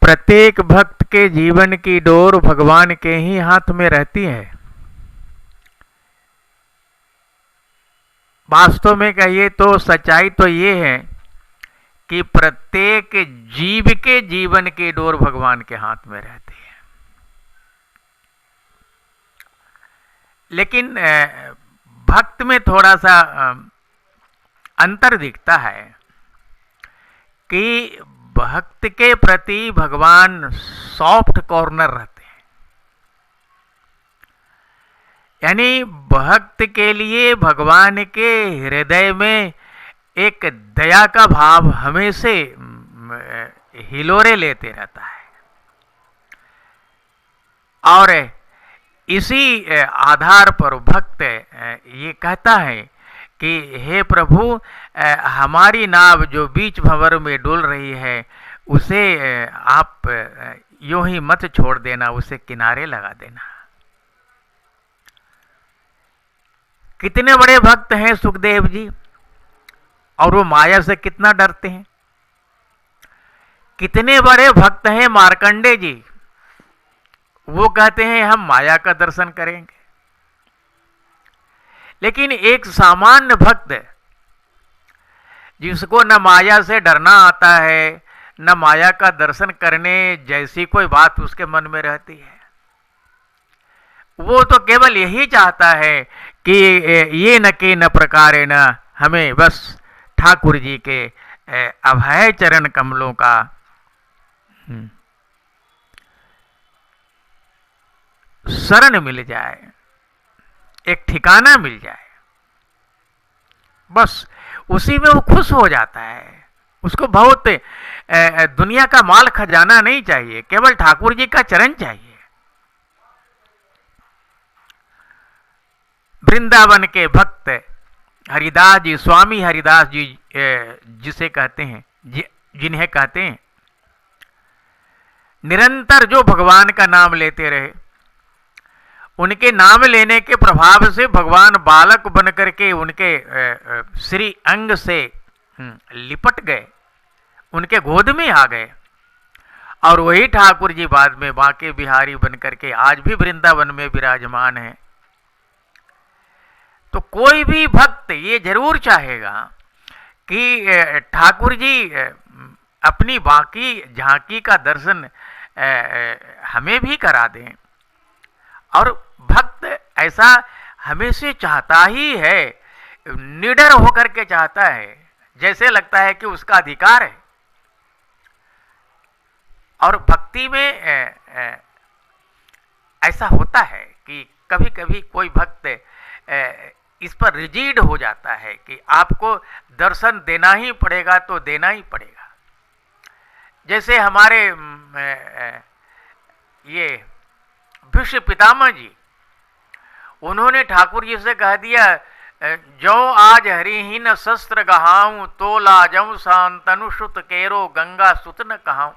प्रत्येक भक्त के जीवन की डोर भगवान के ही हाथ में रहती है। वास्तव में कहिए तो सच्चाई तो ये है कि प्रत्येक जीव के जीवन की डोर भगवान के हाथ में रहती है। लेकिन भक्त में थोड़ा सा अंतर दिखता है कि भक्त के प्रति भगवान सॉफ्ट कॉर्नर रहते हैं, यानी भक्त के लिए भगवान के हृदय में एक दया का भाव हमेशा हिलोरे लेते रहता है। और इसी आधार पर भक्त ये कहता है कि हे प्रभु, हमारी नाव जो बीच भंवर में डुल रही है उसे आप यूं ही मत छोड़ देना, उसे किनारे लगा देना। कितने बड़े भक्त हैं सुखदेव जी, और वो माया से कितना डरते हैं। कितने बड़े भक्त हैं मार्कंडे जी, वो कहते हैं हम माया का दर्शन करेंगे। लेकिन एक सामान्य भक्त जिसको न माया से डरना आता है, न माया का दर्शन करने जैसी कोई बात उसके मन में रहती है, वो तो केवल यही चाहता है कि ये न के न प्रकारे न हमें बस ठाकुर जी के अभय चरण कमलों का शरण मिल जाए, एक ठिकाना मिल जाए, बस उसी में वो खुश हो जाता है। उसको बहुत दुनिया का माल खजाना नहीं चाहिए, केवल ठाकुर जी का चरण चाहिए। वृंदावन के भक्त हरिदास जी, स्वामी हरिदास जी जिसे कहते हैं, जिन्हें कहते हैं, निरंतर जो भगवान का नाम लेते रहे, उनके नाम लेने के प्रभाव से भगवान बालक बनकर के उनके श्री अंग से लिपट गए, उनके गोद में आ गए। और वही ठाकुर जी बाद में बांके बिहारी बनकर के आज भी वृंदावन में विराजमान है। तो कोई भी भक्त ये जरूर चाहेगा कि ठाकुर जी अपनी बाकी झांकी का दर्शन हमें भी करा दें। और भक्त ऐसा हमेशा चाहता ही है, निडर होकर के चाहता है, जैसे लगता है कि उसका अधिकार है। और भक्ति में ऐसा होता है कि कभी कभी कोई भक्त इस पर रिजिड हो जाता है कि आपको दर्शन देना ही पड़ेगा तो देना ही पड़ेगा। जैसे हमारे ये भीष्म पितामह जी, उन्होंने ठाकुर जी से कह दिया, जो आज हरिहीन शस्त्र गहाऊं, तो लाजऊं शांतनु सुत केरो गंगा सुत न कहाऊं।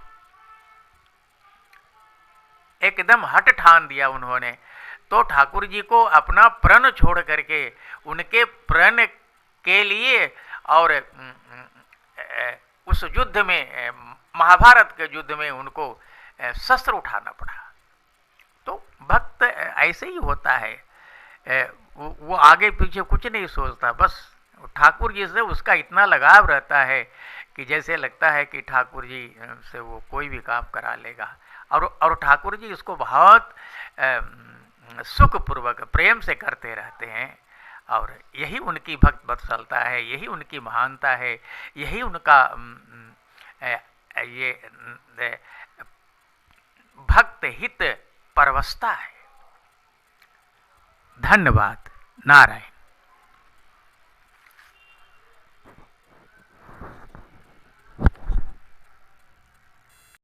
एकदम हट ठान दिया उन्होंने। तो ठाकुर जी को अपना प्रण छोड़ करके उनके प्रण के लिए और उस युद्ध में, महाभारत के युद्ध में उनको शस्त्र उठाना पड़ा। तो भक्त ऐसे ही होता है, वो आगे पीछे कुछ नहीं सोचता, बस ठाकुर जी से उसका इतना लगाव रहता है कि जैसे लगता है कि ठाकुर जी से वो कोई भी काम करा लेगा। और ठाकुर जी इसको बहुत सुखपूर्वक प्रेम से करते रहते हैं। और यही उनकी भक्त वत्सलता है, यही उनकी महानता है, यही उनका ये भक्त हित परवस्ता है। धन्यवाद। नारायण।